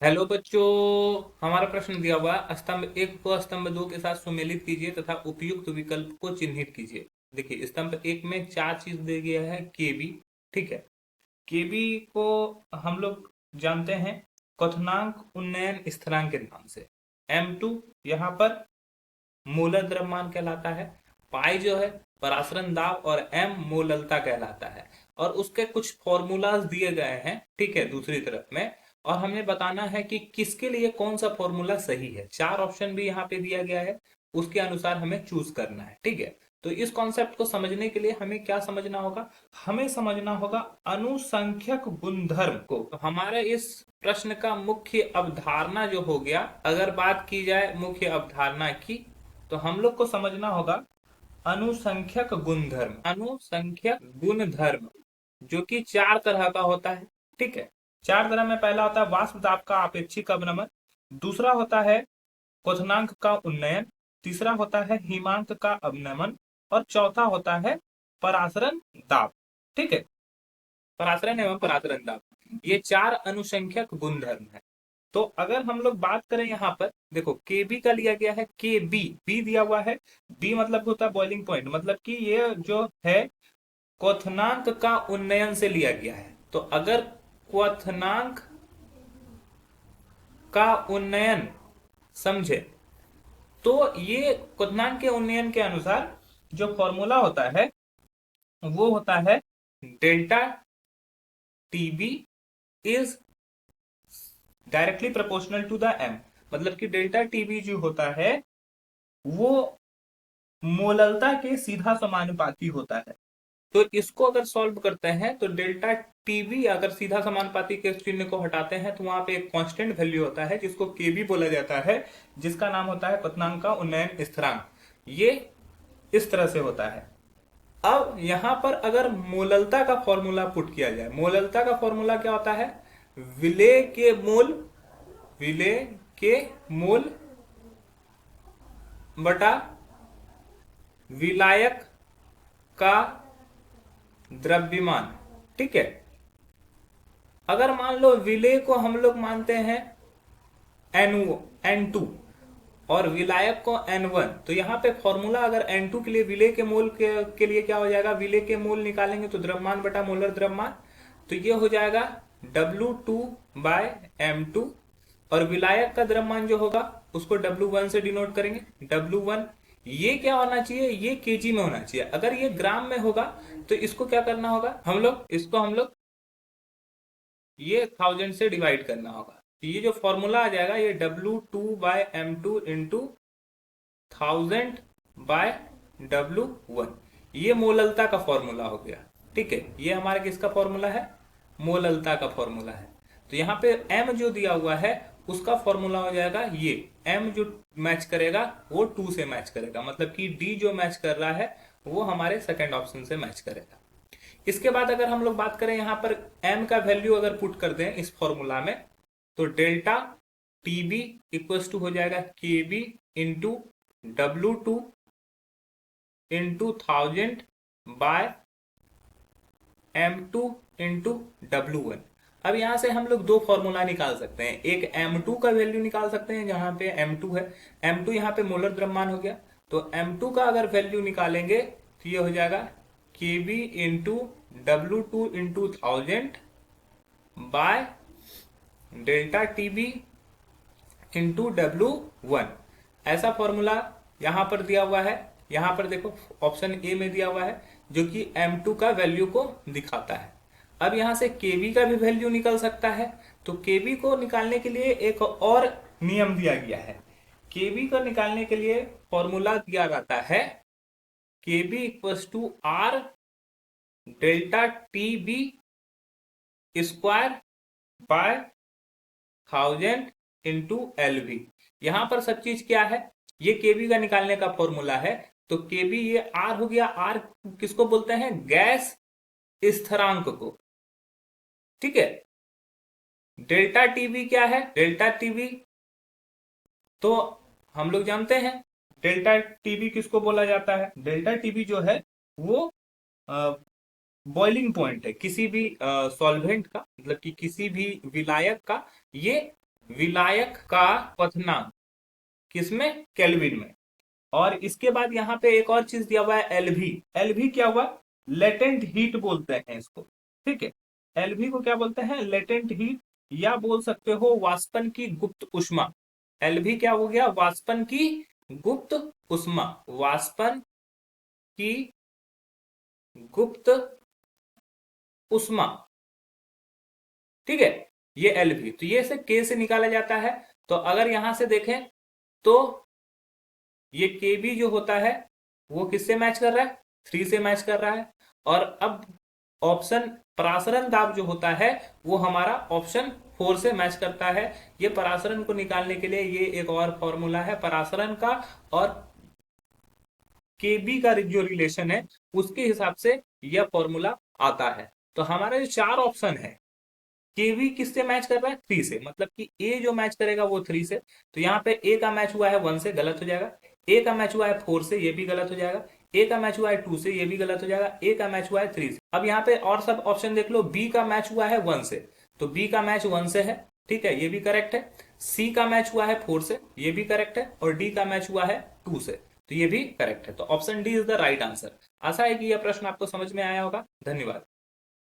Hello बच्चों। हमारा प्रश्न दिया हुआ है, स्तंभ एक को स्तंभ दो के साथ सुमेलित कीजिए तथा उपयुक्त विकल्प को चिन्हित कीजिए। देखिए, स्तंभ एक में चार चीज दे गया है, केबी। ठीक है। केबी को हम लोग जानते हैं क्वथनांक उन्नयन स्थिरांक के नाम से। M2 यहाँ पर मूलर द्रव्यमान कहलाता है। पाई जो है परासरण दाब और M मूललता कहलाता है। और उसके कुछ फॉर्मूलाज दिए गए हैं, ठीक है, दूसरी तरफ में। और हमें बताना है कि किसके लिए कौन सा फॉर्मूला सही है। चार ऑप्शन भी यहाँ पे दिया गया है, उसके अनुसार हमें चूज करना है। ठीक है। तो इस कॉन्सेप्ट को समझने के लिए हमें क्या समझना होगा? हमें समझना होगा अनुसंख्यक गुणधर्म को। तो हमारे इस प्रश्न का मुख्य अवधारणा जो हो गया, अगर बात की जाए मुख्य अवधारणा की, तो हम लोग को समझना होगा अनुसंख्यक गुणधर्म। अनुसंख्यक गुणधर्म जो कि चार तरह का होता है। ठीक है। चार तरह में पहला होता है वाष्प दाब का आपेक्षिक अवनमन। दूसरा होता है क्वथनांक का उन्नयन। तीसरा होता है हिमांक का अवनमन। और चौथा होता है परासरण दाब। ठीक है। परासरण एवं परासरण दाब, ये चार अनुसंख्यक गुणधर्म है। तो अगर हम लोग बात करें यहाँ पर, देखो केबी का लिया गया है, के बी बी दिया हुआ है। बी मतलब होता है बॉइलिंग पॉइंट, मतलब कि ये जो है क्वथनांक का उन्नयन से लिया गया है। तो अगर क्वथनांक का उन्नयन समझे, तो ये क्वथनांक के उन्नयन के अनुसार जो फॉर्मूला होता है वो होता है delta T B is directly proportional to the M. मतलब कि डेल्टा टीबी जो होता है वो मोललता के सीधा समानुपाती होता है। तो इसको अगर सॉल्व करते हैं तो डेल्टा टीबी, अगर सीधा समानुपाती के चिन्ह को हटाते हैं तो वहां पे एक कांस्टेंट वैल्यू होता है जिसको केबी बोला जाता है, जिसका नाम होता है क्वथनांक का उन्नयन स्थिरांक। ये इस तरह से होता है। अब यहां पर अगर मोललता का फॉर्मूला पुट किया जाए, मोललता का फॉर्मूला क्या होता है? विलेय के मोल, विलेय के मोल बटा विलायक का द्रव्यमान। ठीक है। अगर मान लो विलेय को हम लोग मानते हैं N2 और विलायक को N1, तो यहाँ पे फॉर्मूला अगर N2 के लिए, विलेय के मोल के लिए क्या हो जाएगा? विलेय के मोल निकालेंगे तो द्रव्यमान बटा मोलर द्रव्यमान, तो ये हो जाएगा W2/M2। और विलायक का द्रव्यमान जो होगा उसको W1 से डिनोट करेंगे, W1। ये क्या होना चाहिए? ये केजी में होना चाहिए। अगर ये ग्राम में होगा तो इसको क्या करना होगा? हम लोग ये 1000 से डिवाइड करना होगा। तो ये जो फॉर्मूला आ जाएगा ये W2/M2 इंटू 1000/W1, ये मोललता का फॉर्मूला हो गया। ठीक है। ये हमारा किसका फॉर्मूला है? मोललता का फॉर्मूला है। तो यहाँ पे M जो दिया हुआ है उसका फॉर्मूला हो जाएगा ये। M जो मैच करेगा वो 2 से मैच करेगा, मतलब कि D जो मैच कर रहा है वो हमारे सेकंड ऑप्शन से मैच करेगा। इसके बाद अगर हम लोग बात करें यहाँ पर M का वैल्यू अगर पुट कर दें इस फॉर्मूला में, तो डेल्टा टीबी इक्वल टू हो जाएगा केबी into W2 into 1000/M2 into W1। अब यहां से हम लोग दो फॉर्मूला निकाल सकते हैं। एक M2 का वैल्यू निकाल सकते हैं, जहां पे M2 है। M2 यहाँ पे मोलर द्रव्यमान हो गया, तो M2 का अगर वैल्यू निकालेंगे तो ये हो जाएगा KB into W2 into 1000 delta TB into W1। ऐसा फॉर्मूला यहां पर दिया हुआ है। यहां पर देखो ऑप्शन ए में दिया हुआ है जो कि M2 का वैल्यू को दिखाता है। अब यहां से केबी का भी वैल्यू निकल सकता है। तो केबी को निकालने के लिए एक और नियम दिया गया है। केबी को निकालने के लिए फॉर्मूला दिया जाता है KB equal to R delta TB square by 1000 into LV। यहां पर सब चीज क्या है? ये केबी का निकालने का फॉर्मूला है। तो केबी ये आर हो गया। आर किसको बोलते हैं? गैस स्थिरांक को। ठीक है। डेल्टा टीबी क्या है? डेल्टा टीबी तो हम लोग जानते हैं डेल्टा टीबी किसको बोला जाता है। डेल्टा टीबी जो है वो बॉइलिंग पॉइंट है किसी भी सॉल्वेंट का, मतलब कि किसी भी विलायक का। ये विलायक का क्वथनांक किसमें? केल्विन में। और इसके बाद यहाँ पे एक और चीज दिया हुआ है एलवी। एलवी क्या हुआ? लेटेंट हीट बोलते हैं इसको, ठीक है। एलवी को क्या बोलते हैं? लेटेंट हीट, या बोल सकते हो वाष्पन की गुप्त उष्मा। एलवी क्या हो गया? वाष्पन की गुप्त उष्मा, वाष्पन की गुप्त उष्मा, ठीक है। ये एलवी, तो ये से के से निकाला जाता है। तो अगर यहां से देखें तो ये के बी जो होता है वो किससे मैच कर रहा है? 3 से मैच कर रहा है। और अब ऑप्शन परासरण दाब जो होता है वो हमारा ऑप्शन 4 से मैच करता है। ये परासरण को निकालने के लिए ये एक और फॉर्मूला है परासरण का, और केबी का जो रिलेशन है उसके हिसाब से यह फॉर्मूला आता है। तो हमारे जो 4 ऑप्शन है, केवी किससे मैच कर रहा है? 3 से, मतलब कि ए जो मैच करेगा वो 3 से। तो यहाँ पे ए का मैच हुआ है 1 से, गलत हो जाएगा। ए का मैच हुआ है 4 से, ये भी गलत हो जाएगा। ए का मैच हुआ है 2 से, ये भी गलत हो जाएगा। ए का मैच हुआ है 3 से। अब यहाँ पे और सब ऑप्शन देख लो। बी का मैच हुआ है 1 से, तो बी का मैच 1 से है, ठीक है, ये भी करेक्ट है। सी का मैच हुआ है 4 से, ये भी करेक्ट है। और डी का मैच हुआ है 2 से, तो ये भी करेक्ट है। तो option D is the right answer. आशा है कि यह प्रश्न आपको समझ में आया होगा। धन्यवाद।